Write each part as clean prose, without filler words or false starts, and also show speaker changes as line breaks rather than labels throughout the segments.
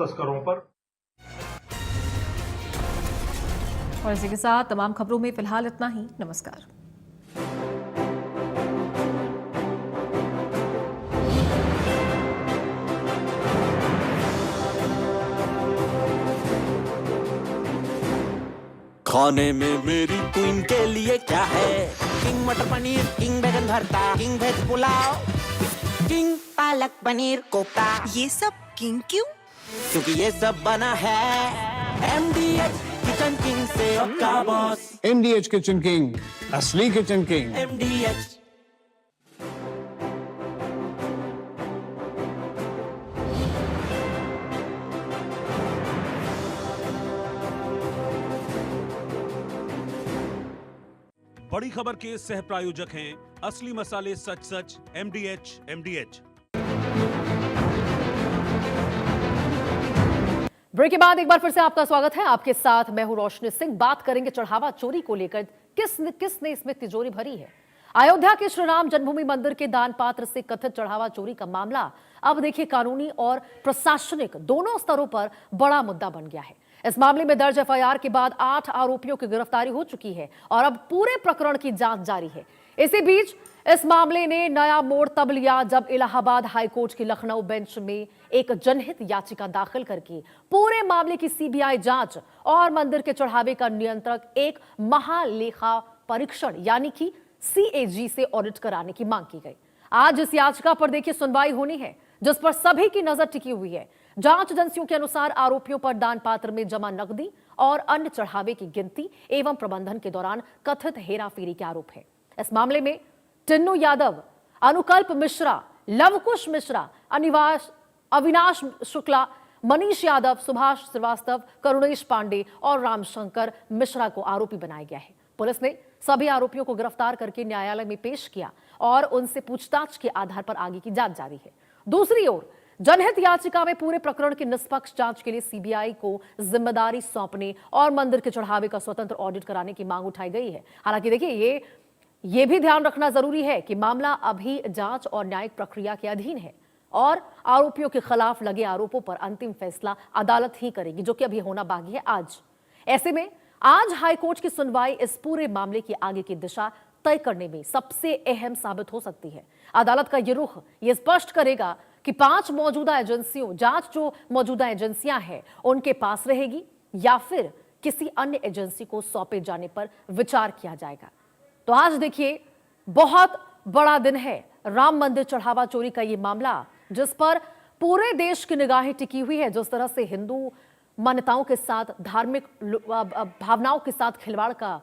तस्करों पर।
और इसी के साथ तमाम खबरों में फिलहाल इतना ही। नमस्कार।
खाने में मेरी क्वीन के लिए क्या है? किंग मटर पनीर, किंग बैगन भरता, king veg pulao, king palak paneer kofta.
ये सब किंग क्यों?
क्योंकि ये सब बना है MDH किचन किंग से। आपका बॉस
MDH किचन किंग, असली किचन किंग।
MDH।
बड़ी खबर के सह प्रायोजक हैं असली मसाले सच सच MDH।
ब्रेक के बाद एक बार फिर से आपका स्वागत है। आपके साथ मैं हूं रोशनी सिंह। बात करेंगे चढ़ावा चोरी को लेकर। किसने इसमें तिजोरी भरी है? अयोध्या के श्री राम जन्मभूमि मंदिर के दान पात्र से कथित चढ़ावा चोरी का मामला अब देखिए कानूनी और प्रशासनिक दोनों स्तरों पर बड़ा मुद्दा बन गया है। इस मामले में दर्ज FIR के बाद 8 आरोपियों की गिरफ्तारी हो चुकी है और अब पूरे प्रकरण की जांच जारी है। इसी बीच इस मामले ने नया मोड़ तब लिया जब इलाहाबाद हाईकोर्ट की लखनऊ बेंच में एक जनहित याचिका दाखिल करके पूरे मामले की CBI जांच और मंदिर के चढ़ावे का नियंत्रक एक महालेखा परीक्षण यानी कि CAG से ऑडिट कराने की मांग की गई। आज इस याचिका पर देखिए सुनवाई होनी है जिस पर सभी की नजर टिकी हुई है। जांच एजेंसियों के अनुसार आरोपियों पर दान पात्र में जमा नकदी और अन्य चढ़ावे की गिनती एवं प्रबंधन के दौरान कथित हेराफेरी के आरोप है। इस मामले में टिन्नू यादव, अनुकल्प मिश्रा, लवकुश मिश्रा, अविनाश शुक्ला, मनीष यादव, सुभाष श्रीवास्तव, करुणेश पांडे और रामशंकर मिश्रा को आरोपी बनाया गया है। पुलिस ने सभी आरोपियों को गिरफ्तार करके न्यायालय में पेश किया और उनसे पूछताछ के आधार पर आगे की जांच जारी है। दूसरी ओर जनहित याचिका में पूरे प्रकरण की निष्पक्ष जांच के लिए CBI को जिम्मेदारी सौंपने और मंदिर के चढ़ावे का स्वतंत्र ऑडिट कराने की मांग उठाई गई है। हालांकि देखिए ये भी ध्यान रखना जरूरी है कि मामला अभी जांच और न्यायिक प्रक्रिया के अधीन है और आरोपियों के खिलाफ लगे आरोपों पर अंतिम फैसला अदालत ही करेगी, जो कि अभी होना बाकी है आज। ऐसे में आज हाईकोर्ट की सुनवाई इस पूरे मामले की आगे की दिशा तय करने में सबसे अहम साबित हो सकती है। अदालत का ये रुख ये स्पष्ट करेगा कि 5 मौजूदा एजेंसियों जो मौजूदा एजेंसियां हैं उनके पास रहेगी या फिर किसी अन्य एजेंसी को सौंपे जाने पर विचार किया जाएगा। तो आज देखिए बहुत बड़ा दिन है। राम मंदिर चढ़ावा चोरी का ये मामला जिस पर पूरे देश की निगाहें टिकी हुई है। जिस तरह से हिंदू मान्यताओं के साथ, धार्मिक भावनाओं के साथ खिलवाड़ का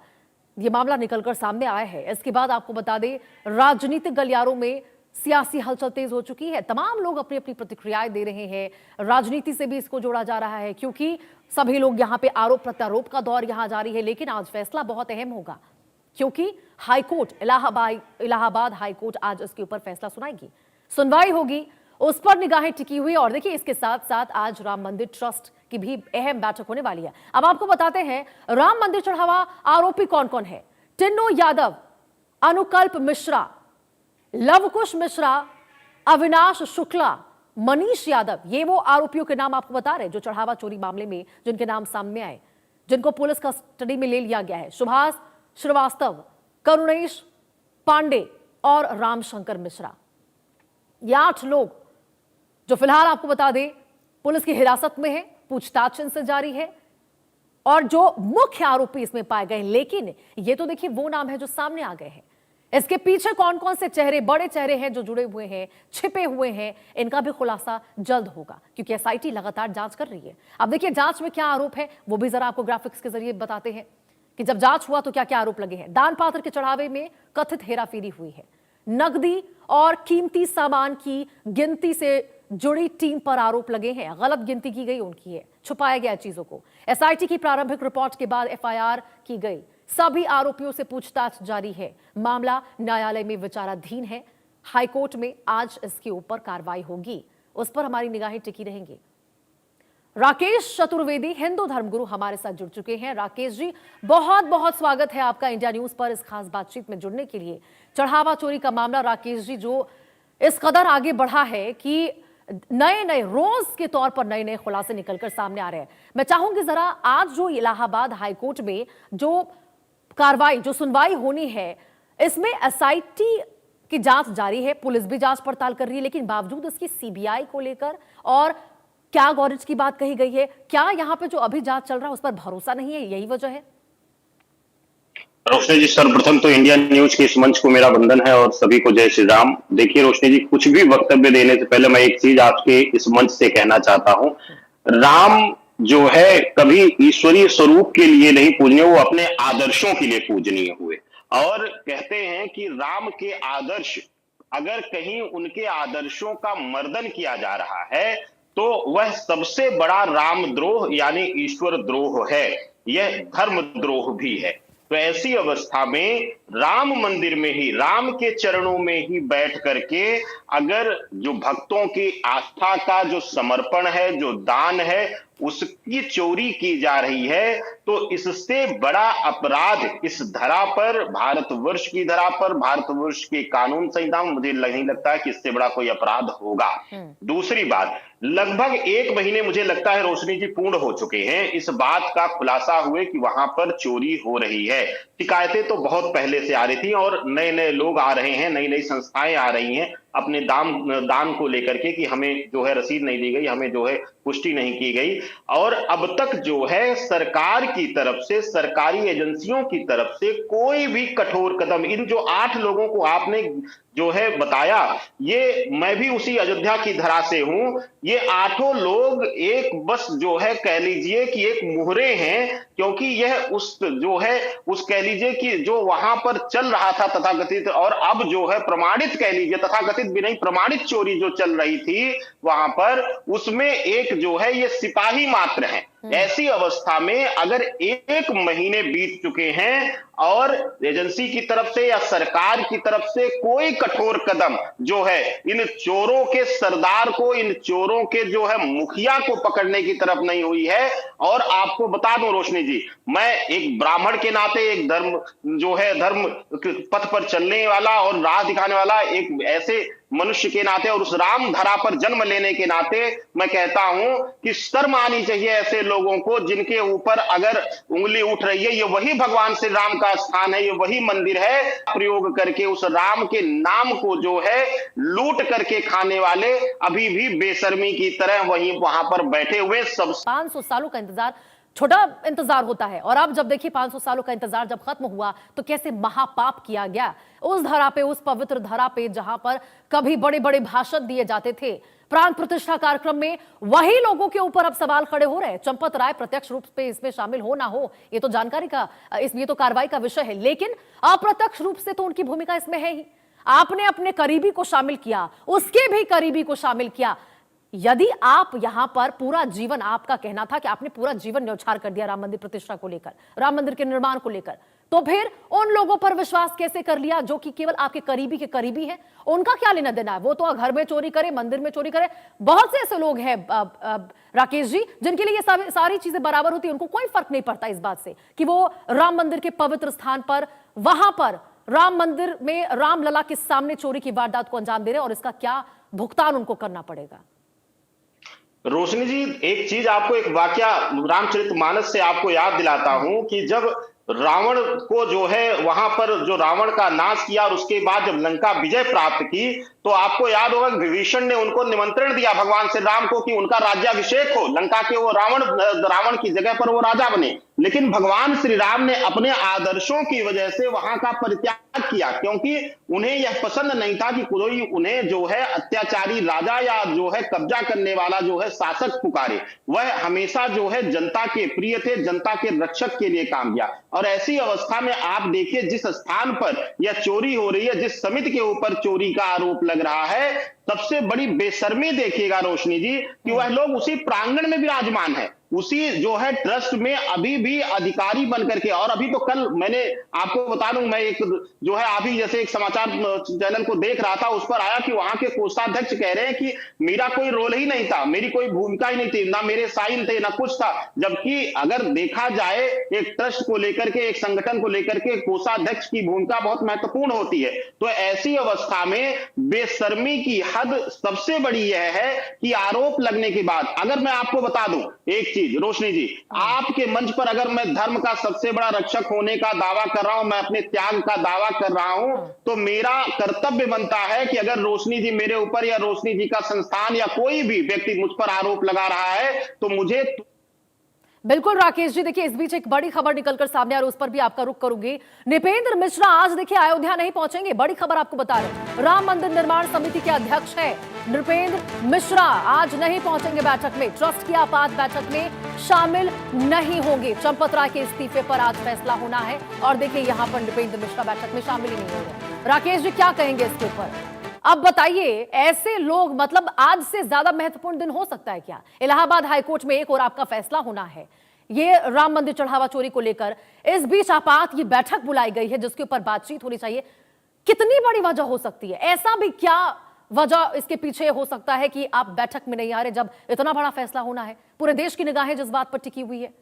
ये मामला निकलकर सामने आया है। इसके बाद आपको बता दें राजनीतिक गलियारों में सियासी हलचल तेज हो चुकी है। तमाम लोग अपनी अपनी प्रतिक्रियाएं दे रहे हैं। राजनीति से भी इसको जोड़ा जा रहा है क्योंकि सभी लोग यहाँ पे आरोप प्रत्यारोप का दौर यहाँ जारी है। लेकिन आज फैसला बहुत अहम होगा क्योंकि हाईकोर्ट इलाहाबाद हाईकोर्ट आज इसके ऊपर फैसला सुनाएगी, सुनवाई होगी, उस पर निगाहें टिकी हुई। और देखिए इसके साथ साथ आज राम मंदिर ट्रस्ट की भी अहम बैठक होने वाली है। अब आपको बताते हैं राम मंदिर चढ़ावा आरोपी कौन कौन है। टिन्नू यादव, अनुकल्प मिश्रा, लवकुश मिश्रा, अविनाश शुक्ला, मनीष यादव, ये वो आरोपियों के नाम आपको बता रहे जो चढ़ावा चोरी मामले में जिनके नाम सामने आए, जिनको पुलिस कस्टडी में ले लिया गया है। सुभाष श्रीवास्तव, करुणेश पांडे और रामशंकर मिश्रा, ये 8 लोग जो फिलहाल आपको बता दें पुलिस की हिरासत में है, पूछताछ इनसे जारी है और जो मुख्य आरोपी इसमें पाए गए। लेकिन ये तो देखिए वो नाम है जो सामने आ गए हैं। इसके पीछे कौन कौन से चेहरे, बड़े चेहरे हैं जो जुड़े हुए हैं, छिपे हुए हैं, इनका भी खुलासा जल्द होगा क्योंकि SIT लगातार जांच कर रही है। अब देखिए जांच में क्या आरोप है वो भी जरा आपको ग्राफिक्स के जरिए बताते हैं कि जब जांच हुआ तो क्या क्या आरोप लगे हैं। दान पात्र के चढ़ावे में कथित हेराफेरी हुई है। नकदी और कीमती सामान की गिनती से जुड़ी टीम पर आरोप लगे हैं। गलत गिनती की गई उनकी है, छुपाया गया चीजों को। SIT की प्रारंभिक रिपोर्ट के बाद FIR की गई। सभी आरोपियों से पूछताछ जारी है। मामला न्यायालय में विचाराधीन है। हाईकोर्ट में आज इसके ऊपर कार्रवाई होगी, उस पर हमारी निगाहें टिकी रहेंगी। राकेश चतुर्वेदी हिंदू धर्मगुरु हमारे साथ जुड़ चुके हैं। राकेश जी बहुत बहुत स्वागत है आपका इंडिया न्यूज पर इस खास बातचीत में जुड़ने के लिए। चढ़ावा चोरी का मामला राकेश जी जो इस कदर आगे बढ़ा है कि नए नए रोज के तौर पर नए नए खुलासे निकलकर सामने आ रहे हैं। मैं चाहूंगी जरा आज जो इलाहाबाद हाईकोर्ट में जो कार्रवाई जो सुनवाई होनी है, इसमें एसआईटी की जांच जारी है, पुलिस भी जांच पड़ताल कर रही है, लेकिन बावजूद इसकी सीबीआई को लेकर और क्या गौरज की बात कही गई है, क्या यहां पे जो अभी जांच चल रहा है उस पर भरोसा नहीं है, यही वजह है?
रोशनी जी, सर्वप्रथम तो इंडिया न्यूज के इस मंच को मेरा वंदन है और सभी को जय श्री राम। देखिए रोशनी जी, कुछ भी वक्तव्य देने से पहले मैं एक चीज आपके इस मंच से कहना चाहता हूं। राम जो है कभी ईश्वरीय स्वरूप के लिए नहीं पूजनीय, वो अपने आदर्शों के लिए पूजनीय हुए। और कहते हैं कि राम के आदर्श, अगर कहीं उनके आदर्शों का मर्दन किया जा रहा है तो वह सबसे बड़ा रामद्रोह यानी ईश्वर द्रोह है, यह धर्मद्रोह भी है। तो ऐसी अवस्था में राम मंदिर में ही, राम के चरणों में ही बैठ करके अगर जो भक्तों की आस्था का जो समर्पण है, जो दान है, उसकी चोरी की जा रही है, तो इससे बड़ा अपराध इस धरा पर, भारतवर्ष की धरा पर, भारतवर्ष के कानून संहिता में मुझे नहीं लगता है कि इससे बड़ा कोई अपराध होगा। दूसरी बात, लगभग 1 महीने मुझे लगता है रोशनी जी पूर्ण हो चुके हैं इस बात का खुलासा हुए कि वहां पर चोरी हो रही है। शिकायतें तो बहुत पहले से आ रही थी और नए नए लोग आ रहे हैं, नई नई संस्थाएं आ रही हैं अपने दान को लेकर के कि हमें जो है रसीद नहीं दी गई, हमें जो है पुष्टि नहीं की गई। और अब तक जो है सरकार की तरफ से, सरकारी एजेंसियों की तरफ से कोई भी कठोर कदम, इन जो 8 लोगों को आपने जो है बताया, ये मैं भी उसी अयोध्या की धरा से हूं, ये 8 लोग एक बस जो है कह लीजिए कि एक मुहरे हैं, क्योंकि यह उस जो है उस कह लीजिए कि जो वहां पर चल रहा था तथाकथित, और अब जो है प्रमाणित कह लीजिए, तथाकथित भी नहीं प्रमाणित चोरी जो चल रही थी वहां पर, उसमें एक जो है ये सिपाही मात्र हैं। ऐसी अवस्था में अगर 1 महीने बीत चुके हैं और एजेंसी की तरफ से या सरकार की तरफ से कोई कठोर कदम जो है इन चोरों के सरदार को, इन चोरों के जो है मुखिया को पकड़ने की तरफ नहीं हुई है। और आपको बता दूं रोशनी जी, मैं एक ब्राह्मण के नाते, एक धर्म जो है धर्म पथ पर चलने वाला और राह दिखाने वाला एक ऐसे मनुष्य के नाते और उस राम धरा पर जन्म लेने के नाते मैं कहता हूं कि शर्म आनी चाहिए ऐसे लोगों को जिनके ऊपर अगर उंगली उठ रही है। ये वही भगवान श्री राम का स्थान है, ये वही मंदिर है, प्रयोग करके उस राम के नाम को जो है लूट करके खाने वाले अभी भी बेशर्मी की तरह वहीं वहां पर बैठे हुए। सब
500 सालों का इंतजार छोटा इंतजार होता है, और अब जब देखिए 500 सालों का इंतजार जब खत्म हुआ तो कैसे महापाप किया गया उस धरा पे, उस पवित्र धरा पे जहां पर कभी बड़े बड़े भाषण दिए जाते थे। प्राण प्रतिष्ठा कार्यक्रम में वही लोगों के ऊपर अब सवाल खड़े हो रहे हैं। चंपत राय प्रत्यक्ष रूप से इसमें शामिल हो ना हो, ये तो जानकारी का, ये तो कार्रवाई का विषय है, लेकिन अप्रत्यक्ष रूप से तो उनकी भूमिका इसमें है ही। आपने अपने करीबी को शामिल किया, उसके भी करीबी को शामिल किया। यदि आप यहां पर पूरा जीवन, आपका कहना था कि आपने पूरा जीवन न्यौछावर कर दिया राम मंदिर प्रतिष्ठा को लेकर, राम मंदिर के निर्माण को लेकर, तो फिर उन लोगों पर विश्वास कैसे कर लिया जो कि केवल आपके करीबी के करीबी है? उनका क्या लेना देना है? वो तो घर में चोरी करे, मंदिर में चोरी करे। बहुत से ऐसे लोग हैं राकेश जी जिनके लिए ये सारी चीजें बराबर होती है, उनको कोई फर्क नहीं पड़ता इस बात से कि वो राम मंदिर के पवित्र स्थान पर, वहां पर राम मंदिर में रामलला के सामने चोरी की वारदात को अंजाम दे रहे हैं और इसका क्या भुगतान उनको करना पड़ेगा।
रोशनी जी, एक चीज आपको, एक वाकया रामचरितमानस से आपको याद दिलाता हूं कि जब रावण को जो है वहां पर जो रावण का नाश किया और उसके बाद जब लंका विजय प्राप्त की, तो आपको याद होगा विभीषण ने उनको निमंत्रण दिया भगवान श्री राम को कि उनका राज्याभिषेक हो, लंका के वो रावण की जगह पर वो राजा बने। लेकिन भगवान श्री राम ने अपने आदर्शों की वजह से वहां का परित्याग किया, क्योंकि उन्हें यह पसंद नहीं था कि कोई उन्हें जो है अत्याचारी राजा या जो है कब्जा करने वाला जो है शासक पुकारे। वह हमेशा जो है जनता के प्रिय थे, जनता के रक्षक के लिए काम किया। और ऐसी अवस्था में आप देखिए जिस स्थान पर यह चोरी हो रही है, जिस समिति के ऊपर चोरी का आरोप लग रहा है, सबसे बड़ी बेशर्मी देखिएगा रोशनी जी कि वह लोग उसी प्रांगण में विराजमान है। उसी जो है ट्रस्ट में अभी भी अधिकारी बन करके, और अभी तो कल मैंने आपको बता दूं, मैं एक जो है अभी जैसे एक समाचार चैनल को देख रहा था, उस पर आया कि वहां के कोषाध्यक्ष कह रहे हैं कि मेरा कोई रोल ही नहीं था, मेरी कोई भूमिका ही नहीं थी, ना मेरे साइन थे ना कुछ था। जबकि अगर देखा जाए एक ट्रस्ट को लेकर के, एक संगठन को लेकर के कोषाध्यक्ष की भूमिका बहुत महत्वपूर्ण होती है। तो ऐसी अवस्था में बेशर्मी की हद सबसे बड़ी यह है कि आरोप लगने के बाद, अगर मैं आपको बता दूं एक चीज रोशनी जी, आपके मंच पर अगर मैं धर्म का सबसे बड़ा रक्षक होने का दावा कर रहा हूं, मैं अपने त्याग का दावा कर रहा हूं, तो मेरा कर्तव्य बनता है कि अगर रोशनी जी मेरे ऊपर या रोशनी जी का संस्थान या कोई भी व्यक्ति मुझ पर आरोप लगा रहा है तो मुझे
बिल्कुल राकेश जी, देखिए इस बीच एक बड़ी खबर निकलकर सामने आ रही है, उस पर भी आपका रुख करूंगी। नृपेंद्र मिश्रा आज देखिए अयोध्या नहीं पहुंचेंगे, बड़ी खबर आपको बता रहे। राम मंदिर निर्माण समिति के अध्यक्ष हैं नृपेंद्र मिश्रा, आज नहीं पहुंचेंगे बैठक में, ट्रस्ट की आपात बैठक में शामिल नहीं होंगे। चंपत राय के इस्तीफे पर आज फैसला होना है और देखिए यहां पर नृपेंद्र मिश्रा बैठक में शामिल ही नहीं होंगे। राकेश जी क्या कहेंगे इसके ऊपर? अब बताइए, ऐसे लोग, मतलब आज से ज्यादा महत्वपूर्ण दिन हो सकता है क्या? इलाहाबाद हाईकोर्ट में एक और आपका फैसला होना है ये राम मंदिर चढ़ावा चोरी को लेकर। इस बीच आपात ये बैठक बुलाई गई है जिसके ऊपर बातचीत होनी चाहिए। कितनी बड़ी वजह हो सकती है? ऐसा भी क्या वजह इसके पीछे हो सकता है कि आप बैठक में नहीं आ रहे जब इतना बड़ा फैसला होना है? पूरे देश की निगाहें जिस बात पर टिकी हुई है।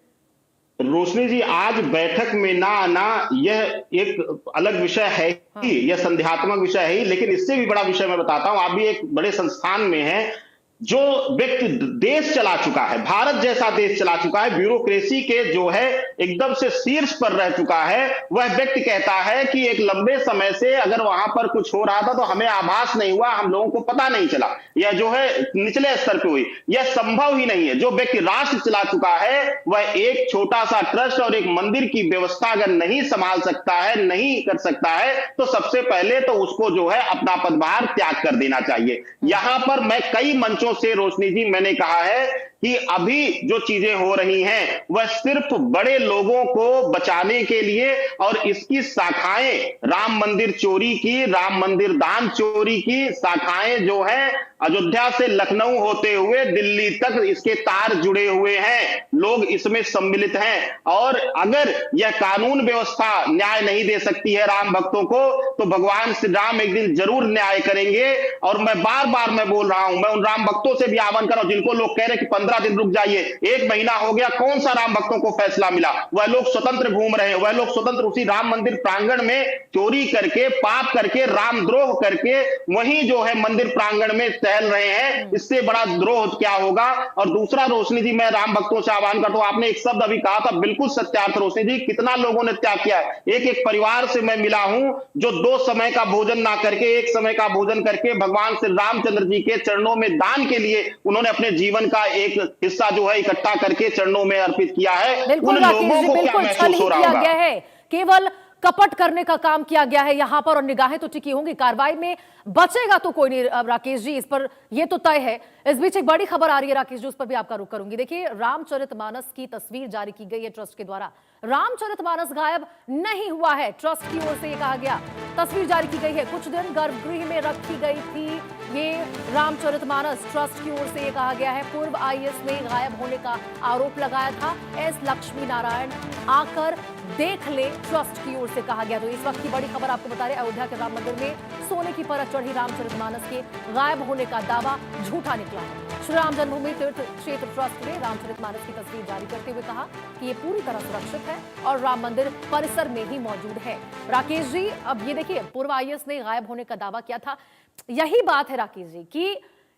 रोशनी जी, आज बैठक में ना आना यह एक अलग विषय है ही, यह संदेहात्मक विषय है ही, लेकिन इससे भी बड़ा विषय मैं बताता हूं। आप भी एक बड़े संस्थान में हैं, जो व्यक्ति देश चला चुका है, भारत जैसा देश चला चुका है, ब्यूरोक्रेसी के जो है एकदम से शीर्ष पर रह चुका है, वह व्यक्ति कहता है कि एक लंबे समय से अगर वहां पर कुछ हो रहा था तो हमें आभास नहीं हुआ, हम लोगों को पता नहीं चला, यह जो है निचले स्तर पे हुई, यह संभव ही नहीं है। जो व्यक्ति राष्ट्र चला चुका है वह एक छोटा सा ट्रस्ट और एक मंदिर की व्यवस्था अगर नहीं संभाल सकता है, नहीं कर सकता है, तो सबसे पहले तो उसको जो है अपना पदभार त्याग कर देना चाहिए। यहां पर मैं कई मंचों से रोशनी जी मैंने कहा है कि अभी जो चीजें हो रही हैं वह सिर्फ बड़े लोगों को बचाने के लिए, और इसकी शाखाएं राम मंदिर चोरी की, राम मंदिर दान चोरी की शाखाएं जो है अयोध्या से लखनऊ होते हुए दिल्ली तक इसके तार जुड़े हुए हैं, लोग इसमें सम्मिलित हैं। और अगर यह कानून व्यवस्था न्याय नहीं दे सकती है राम भक्तों को, तो भगवान श्री राम एक दिन जरूर न्याय करेंगे। और मैं बार बार मैं बोल रहा हूं, मैं उन राम भक्तों से भी आह्वान कर रहा हूं जिनको लोग कह रहे कि 15 दिन रुक जाइए, 1 महीना हो गया, कौन सा राम भक्तों को फैसला मिला? वह लोग स्वतंत्र घूम रहे हैं, वह लोग स्वतंत्र उसी राम मंदिर प्रांगण में चोरी करके, पाप करके, रामद्रोह करके वहीं जो है मंदिर प्रांगण में टहल रहे हैं। इससे बड़ा द्रोह क्या होगा? और दूसरा रोशनी जी, मैं राम भक्तों से आह्वान करता हूं, आपने एक शब्द अभी कहा था, बिल्कुल सत्यार्थ रोशनी जी, कितना लोगों ने त्याग किया है। एक एक परिवार से मैं मिला हूं जो 2 समय का भोजन ना करके 1 समय का भोजन करके भगवान श्री रामचंद्र जी के चरणों में दान के लिए उन्होंने अपने जीवन का एक हिस्सा जो है इकट्ठा करके चरणों में अर्पित किया है। उन लोगों को क्या महसूस हो रहा होगा?
केवल कपट करने का काम किया गया है यहां पर, और निगाहें तो टिकी होंगी, कार्रवाई में बचेगा तो कोई नहीं राकेश जी, इस पर ये तो तय है। इस बीच एक बड़ी खबर आ रही है राकेश जी, उस पर भी आपका रुख करूंगी। देखिए, रामचरितमानस की तस्वीर जारी की गई है ट्रस्ट के द्वारा। रामचरितमानस गायब नहीं हुआ है, ट्रस्ट की ओर से ये कहा गया। तस्वीर जारी की गई है, कुछ दिन गर्भगृह में रखी गई थी ये रामचरितमानस, ट्रस्ट की ओर से ये कहा गया है। पूर्व आईएएस ने गायब होने का आरोप लगाया था, एस लक्ष्मी नारायण आकर देख ले, ट्रस्ट की ओर से कहा गया। तो इस वक्त की बड़ी खबर आपको बता रहे, अयोध्या के राम मंदिर में सोने की परत चढ़ी रामचरितमानस के गायब होने का दावा झूठा निकला है। श्री राम जन्मभूमि तीर्थ क्षेत्र ट्रस्ट ने रामचरितमानस की तस्वीर जारी करते हुए कहा कि ये पूरी तरह सुरक्षित है और राम मंदिर परिसर में ही मौजूद है। राकेश जी, अब ये देखिए, पूर्व आईएएस ने गायब होने का दावा किया था। यही बात है राकेश जी कि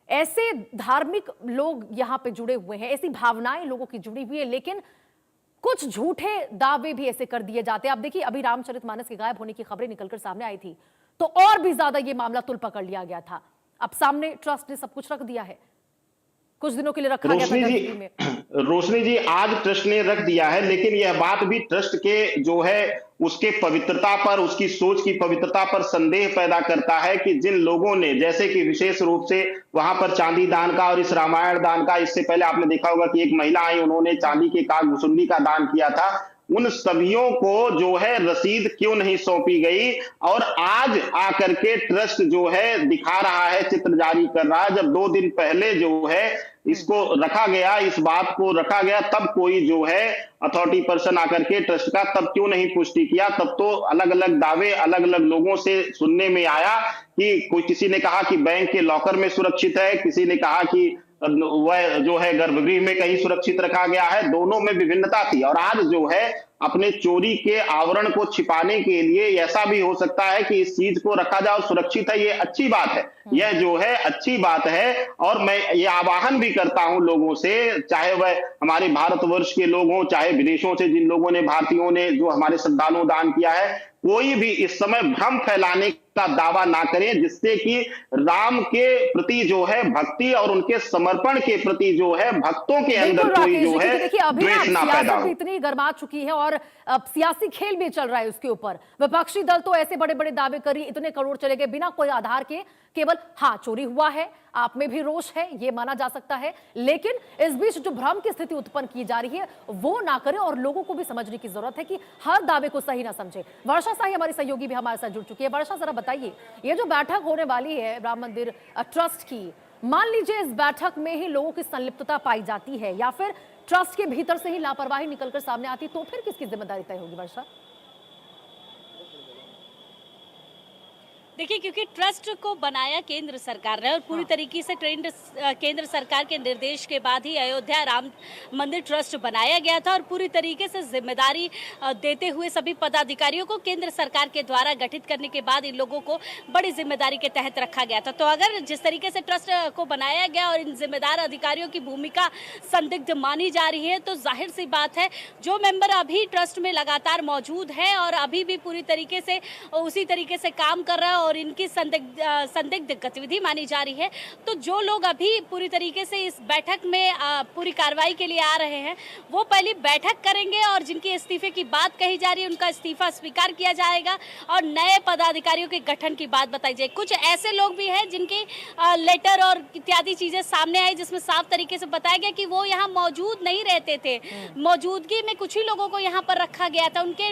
ऐसे धार्मिक लोग यहाँ पे जुड़े हुए हैं, ऐसी भावनाएं लोगों की जुड़ी हुई है, लेकिन कुछ झूठे दावे भी ऐसे कर दिए जाते हैं। आप देखिए, अभी रामचरितमानस के गायब होने की खबरें निकलकर सामने आई थी तो और भी ज्यादा ये मामला तुल पकड़ लिया गया था। अब सामने ट्रस्ट ने सब कुछ रख दिया है, कुछ दिनों के लिए रखा गया था दिल्ली में।
रोशनी जी, आज ट्रस्ट ने रख दिया है, लेकिन यह बात भी ट्रस्ट के जो है उसके पवित्रता पर, उसकी सोच की पवित्रता पर संदेह पैदा करता है कि जिन लोगों ने, जैसे कि विशेष रूप से वहां पर चांदी दान का और इस रामायण दान का, इससे पहले आपने देखा होगा कि एक महिला आई, उन्होंने चांदी के काग भुसुंडी का दान किया था, उन सभियों को जो है रसीद क्यों नहीं सौंपी गई? और आज आकर के ट्रस्ट जो है दिखा रहा है, चित्र जारी कर रहा है, जब 2 दिन पहले जो है इसको रखा गया, इस बात को रखा गया, तब कोई जो है अथॉरिटी पर्सन आकर के ट्रस्ट का तब क्यों नहीं पुष्टि किया? तब तो अलग अलग दावे अलग अलग लोगों से सुनने में आया कि कोई, किसी ने कहा कि बैंक के लॉकर में सुरक्षित है, किसी ने कहा कि वह जो है गर्भगृह में कहीं सुरक्षित रखा गया है। दोनों में विभिन्नता थी। और आज जो है अपने चोरी के आवरण को छिपाने के लिए ऐसा भी हो सकता है कि इस चीज को रखा जाए और सुरक्षित है, ये अच्छी बात है, यह जो है अच्छी बात है। और मैं ये आह्वान भी करता हूं लोगों से, चाहे वह हमारे भारतवर्ष के लोग हों, चाहे विदेशों से जिन लोगों ने, भारतीयों ने जो हमारे श्रद्धालुओं दान किया है, कोई भी इस समय भ्रम फैलाने का दावा ना करें, जिससे कि राम के प्रति जो है भक्ति और उनके समर्पण के प्रति जो है भक्तों के अंदर कोई जो है द्वेष ना पैदा हो।
इतनी गर्मा चुकी है और अब सियासी खेल भी चल रहा है उसके ऊपर। विपक्षी दल तो ऐसे बड़े बड़े दावे करी, इतने करोड़ चले गए बिना कोई आधार के, केवल हाँ चोरी हुआ है, आप में भी रोष है, ये माना जा सकता है। लेकिन इस बीच जो भ्रम की स्थिति उत्पन्न की जा रही है वो ना करें और लोगों को भी समझने की जरूरत है कि हर दावे को सही ना समझे। वर्षा साही हमारी सहयोगी भी हमारे साथ जुड़ चुकी है। वर्षा, जरा बताइए, ये जो बैठक होने वाली है राम मंदिर ट्रस्ट की, मान लीजिए इस बैठक में ही लोगों की संलिप्तता पाई जाती है या फिर ट्रस्ट के भीतर से ही लापरवाही निकलकर सामने आती, तो फिर किसकी जिम्मेदारी तय होगी? वर्षा,
देखिए, क्योंकि ट्रस्ट को बनाया केंद्र सरकार ने और पूरी तरीके से केंद्र सरकार के निर्देश के बाद ही अयोध्या राम मंदिर ट्रस्ट बनाया गया था और पूरी तरीके से जिम्मेदारी देते हुए सभी पदाधिकारियों को केंद्र सरकार के द्वारा गठित करने के बाद इन लोगों को बड़ी जिम्मेदारी के तहत रखा गया था। तो अगर जिस तरीके से ट्रस्ट को बनाया गया और इन जिम्मेदार अधिकारियों की भूमिका संदिग्ध मानी जा रही है, तो जाहिर सी बात है जो मेंबर अभी ट्रस्ट में लगातार मौजूद है और अभी भी पूरी तरीके से उसी तरीके से काम कर रहा है और इनकी संदिग्ध गतिविधि मानी जा रही है, तो जो लोग अभी पूरी तरीके से इस बैठक में पूरी कार्रवाई के लिए आ रहे हैं वो पहली बैठक करेंगे और जिनके इस्तीफे की बात कही जा रही है उनका इस्तीफा स्वीकार किया जाएगा और नए पदाधिकारियों के गठन की बात बताई जाएगी। कुछ ऐसे लोग भी हैं जिनके लेटर और इत्यादि चीजें सामने आई जिसमें साफ तरीके से बताया गया कि वो यहाँ मौजूद नहीं रहते थे, मौजूदगी में कुछ ही लोगों को यहाँ पर रखा गया था, उनके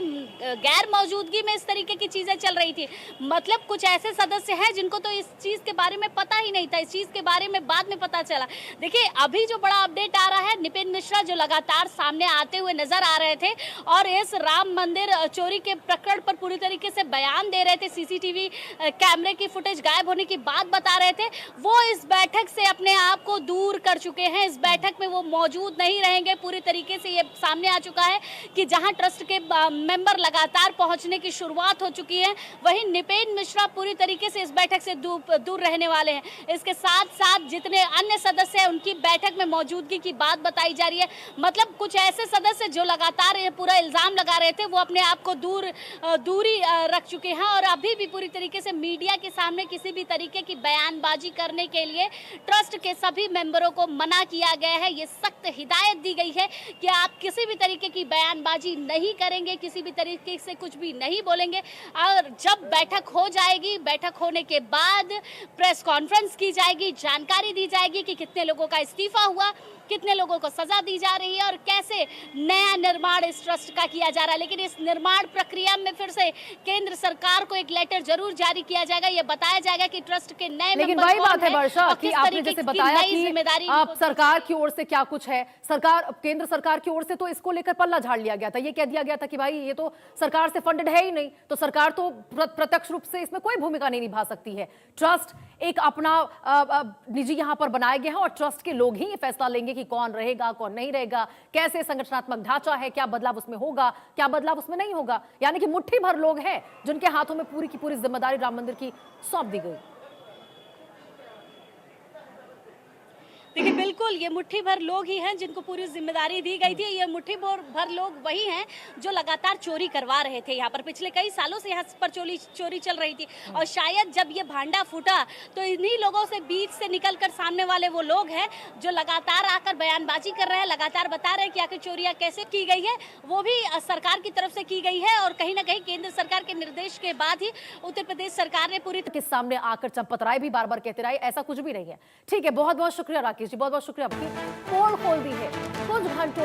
गैर मौजूदगी में इस तरीके की चीजें चल रही थी। मतलब कुछ ऐसे सदस्य हैं जिनको तो इस चीज के बारे में पता ही नहीं था, इस चीज के बारे में बाद में पता चला। देखिए, अभी जो बड़ा अपडेट आ रहा है, निपेन मिश्रा जो लगातार सामने आते हुए नजर आ रहे थे और इस राम मंदिर चोरी के प्रकरण पर पूरी तरीके से बयान दे रहे थे, सीसीटीवी कैमरे की फुटेज गायब होने की बात बता रहे थे, वो इस बैठक से अपने आप को दूर कर चुके हैं। इस बैठक में वो मौजूद नहीं रहेंगे। पूरी तरीके से ये सामने आ चुका है कि जहां ट्रस्ट के मेंबर लगातार पहुंचने की शुरुआत हो चुकी है, वहीं निपेन मिश्रा पूरी तरीके से इस बैठक से दूर रहने वाले हैं। इसके साथ साथ जितने अन्य सदस्य हैं उनकी बैठक में मौजूदगी की बात बताई जा रही है। मतलब कुछ ऐसे सदस्य जो लगातार ये पूरा इल्जाम लगा रहे थे वो अपने आप को दूरी रख चुके हैं और अभी भी पूरी तरीके से मीडिया के सामने किसी भी तरीके की बयानबाजी करने के लिए ट्रस्ट के सभी मेंबरों को मना किया गया है। ये सख्त हिदायत दी गई है कि आप किसी भी तरीके की बयानबाजी नहीं करेंगे, किसी भी तरीके से कुछ भी नहीं बोलेंगे और जब बैठक हो जाएगी, बैठक होने के बाद प्रेस कॉन्फ्रेंस की जाएगी, जानकारी दी जाएगी कि कितने लोगों का इस्तीफा हुआ, कितने लोगों को सजा दी जा रही है और कैसे नया निर्माण इस ट्रस्ट का किया जा रहा है। लेकिन इस निर्माण प्रक्रिया में फिर से केंद्र सरकार को एक लेटर जरूर जारी किया जाएगा, ये बताया जाएगा कि ट्रस्ट के नए
लेकिन वही बात है वर्षा कि आपने जैसे बताया कि आप सरकार की ओर से क्या कुछ है, सरकार केंद्र सरकार की ओर से तो इसको लेकर पल्ला झाड़ लिया गया था, ये कह दिया गया था कि भाई ये तो सरकार से फंडेड है ही नहीं, तो सरकार तो प्रत्यक्ष रूप से इसमें कोई भूमिका नहीं निभा सकती है। ट्रस्ट एक अपना निजी यहाँ पर बनाए गए हैं और ट्रस्ट के लोग ही ये फैसला लेंगे कि कौन रहेगा कौन नहीं रहेगा, कैसे संगठनात्मक ढांचा है, क्या बदलाव उसमें होगा, क्या बदलाव उसमें नहीं होगा। यानी कि मुट्ठी भर लोग हैं जिनके हाथों में पूरी की पूरी जिम्मेदारी राम मंदिर की सौंप दी गई।
देखिए, बिल्कुल ये मुट्ठी भर लोग ही हैं जिनको पूरी जिम्मेदारी दी गई थी। ये मुट्ठी भर लोग वही हैं जो लगातार चोरी करवा रहे थे यहाँ पर, पिछले कई सालों से यहाँ पर चोरी चल रही थी और शायद जब ये भांडा फूटा तो इन्हीं लोगों से बीच से निकलकर सामने वाले वो लोग हैं जो लगातार आकर बयानबाजी कर रहे हैं, लगातार बता रहे हैं कि आखिर चोरियाँ कैसे की गई है, वो भी सरकार की तरफ से की गई है और कहीं ना कहीं केंद्र सरकार के निर्देश के बाद ही उत्तर प्रदेश सरकार ने पूरी
के सामने आकर चंपतराय भी बार बार कहते रहे, ऐसा कुछ भी नहीं है। ठीक है, बहुत बहुत शुक्रिया राकेश जी, बहुत बहुत शुक्रिया। आपकी पोल खोल दी है कुछ घंटों